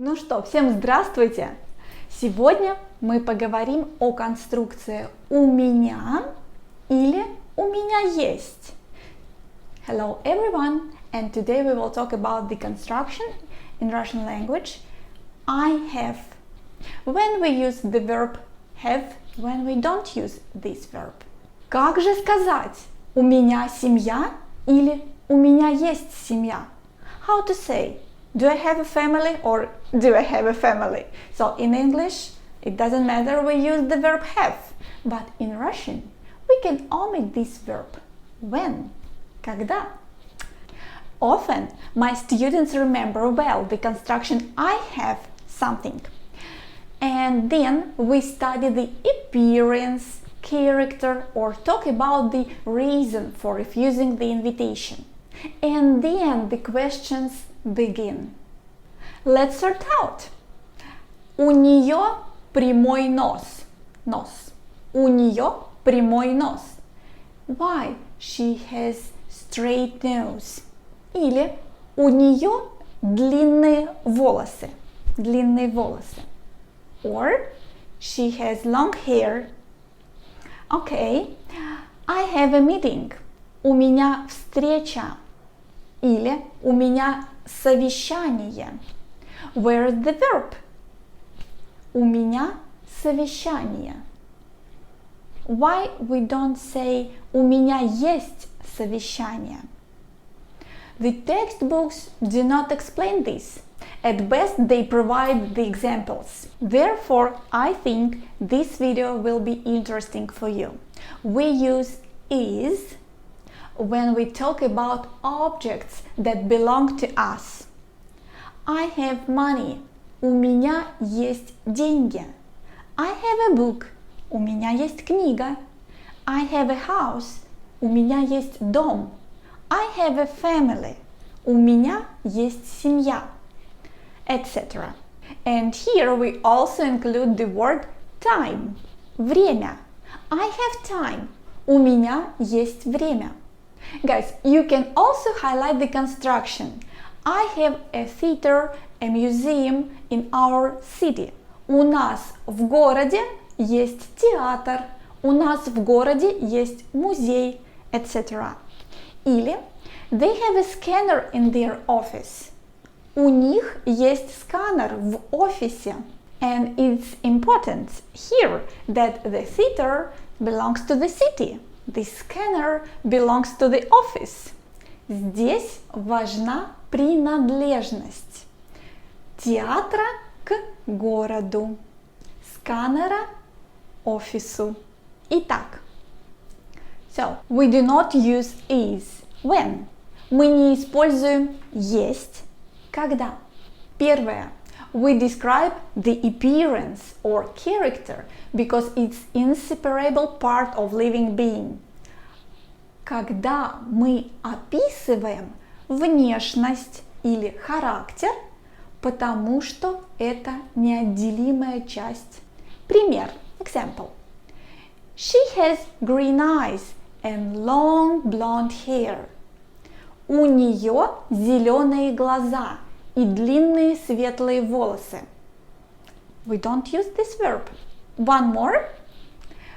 Ну что, всем здравствуйте! Сегодня мы поговорим о конструкции «у меня» или «у меня есть». Hello everyone, and today we will talk about the construction in Russian language I have. When we use the verb have, when we don't use this verb. Как же сказать «у меня семья» или «у меня есть семья»? How to say do I have a family or do I have a family? So in English, it doesn't matter, we use the verb have. But in Russian, we can omit this verb. When? Когда? Often, my students remember well the construction I have something. And then we study the appearance, character, or talk about the reason for refusing the invitation. And then the questions begin. Let's start out. У нее прямой нос. Нос. У нее прямой нос. Why she has straight nose? Или у нее длинные волосы. Длинные волосы. Or she has long hair. Okay. I have a meeting. У меня встреча. Или у меня совещание. Where is the verb? У меня совещание. Why we don't say у меня есть совещание? The textbooks do not explain this. At best, they provide the examples. Therefore, I think this video will be interesting for you. We use is when we talk about objects that belong to us. I have money. У меня есть деньги. I have a book. У меня есть книга. I have a house. У меня есть дом. I have a family. У меня есть семья. Etc. And here we also include the word time. Время. I have time. У меня есть время. Guys, you can also highlight the construction. I have a theater, a museum in our city. У нас в городе есть театр. У нас в городе есть музей, etc. Или they have a scanner in their office. У них есть сканер в офисе. And it's important here that the theater belongs to the city. The scanner belongs to the office. Здесь важна принадлежность. Театра к городу. Сканера офису. Итак. So, we do not use is. When? Мы не используем есть. Когда? Первое. We describe the appearance or character because it's inseparable part of living being. Когда мы описываем внешность или характер, потому что это неотделимая часть. Пример. Example. She has green eyes and long blonde hair. У нее зеленые глаза и длинные светлые волосы. We don't use this verb. One more.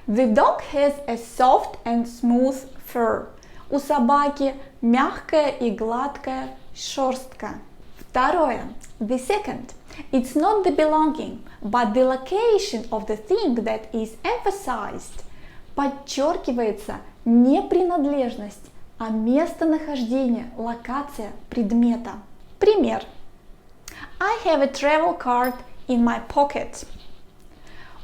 The dog has a soft and smooth fur. У собаки мягкая и гладкая шерстка. Второе. The second. It's not the belonging, but the location of the thing that is emphasized. Подчеркивается не принадлежность, а местонахождение, локация предмета. Пример. I have a travel card in my pocket.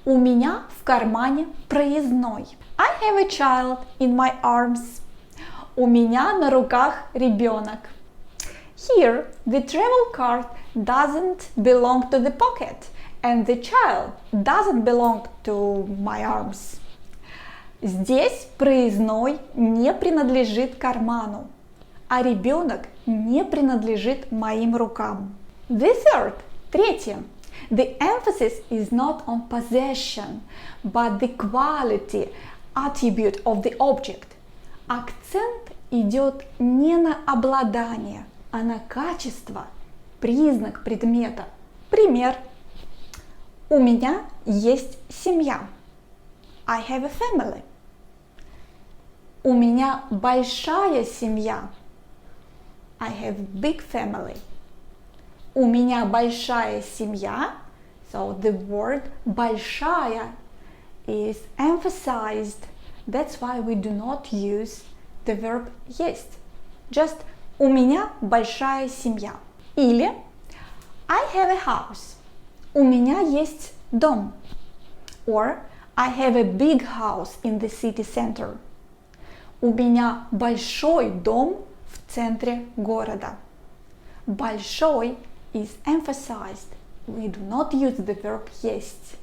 У меня в кармане проездной. I have a child in my arms. У меня на руках ребенок. Here, the travel card doesn't belong to the pocket, and the child doesn't belong to my arms. Здесь проездной не принадлежит карману, а ребенок не принадлежит моим рукам. The third, третье. The emphasis is not on possession, but the quality, attribute of the object. Акцент идет не на обладание, а на качество, признак предмета. Пример. У меня есть семья. I have a family. У меня большая семья. I have big family. У меня большая семья. So the word большая is emphasized. That's why we do not use the verb есть. Just у меня большая семья. Или I have a house. У меня есть дом. Or I have a big house in the city center. У меня большой дом в центре города. Большой is emphasized. We do not use the verb есть.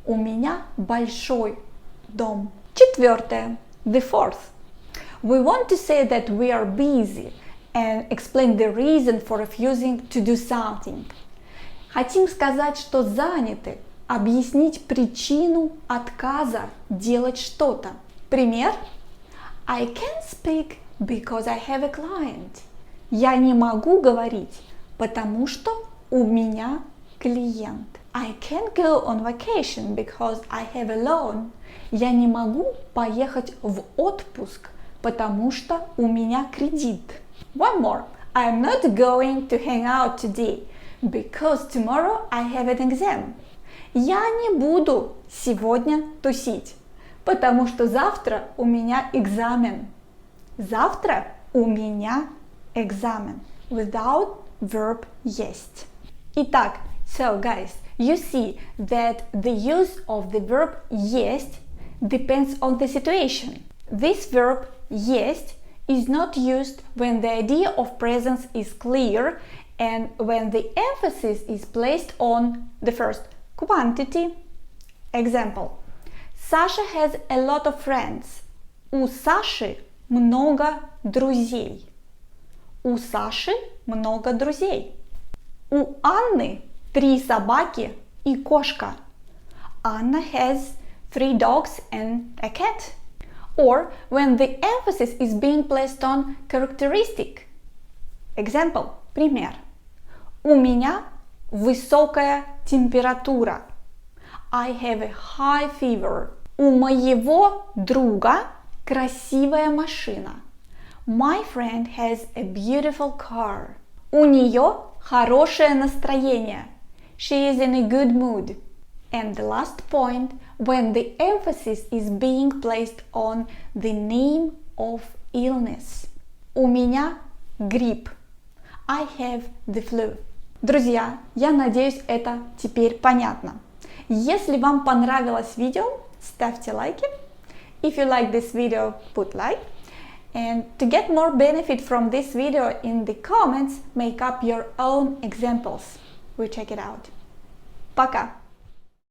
У меня большой дом. Четвертое. The fourth. We want to say that we are busy and explain the reason for refusing to do something. Хотим сказать, что заняты, объяснить причину отказа делать что-то. Пример. I can't speak because I have a client. Я не могу говорить, потому что у меня клиент. I can't go on vacation because I have a loan. Я не могу поехать в отпуск, потому что у меня кредит. One more. I'm not going to hang out today because tomorrow I have an exam. Я не буду сегодня тусить, потому что завтра у меня экзамен. Завтра у меня экзамен. Without verb есть. Итак, so guys, you see that the use of the verb есть depends on the situation. This verb есть is not used when the idea of presence is clear and when the emphasis is placed on the first quantity. Example. Sasha has a lot of friends. У Саши много друзей. У Саши много друзей. У Анны 3 собаки и кошка. Anna has 3 dogs and a cat. Or when the emphasis is being placed on characteristic. Example. Пример. У меня высокая температура. I have a high fever. У моего друга красивая машина. My friend has a beautiful car. У нее хорошее настроение. She is in a good mood. And the last point, when the emphasis is being placed on the name of illness. У меня грипп. I have the flu. Друзья, я надеюсь, это теперь понятно. Если вам понравилось видео, ставьте лайки. If you like this video, put like. And to get more benefit from this video in the comments, make up your own examples. We check it out. Пока!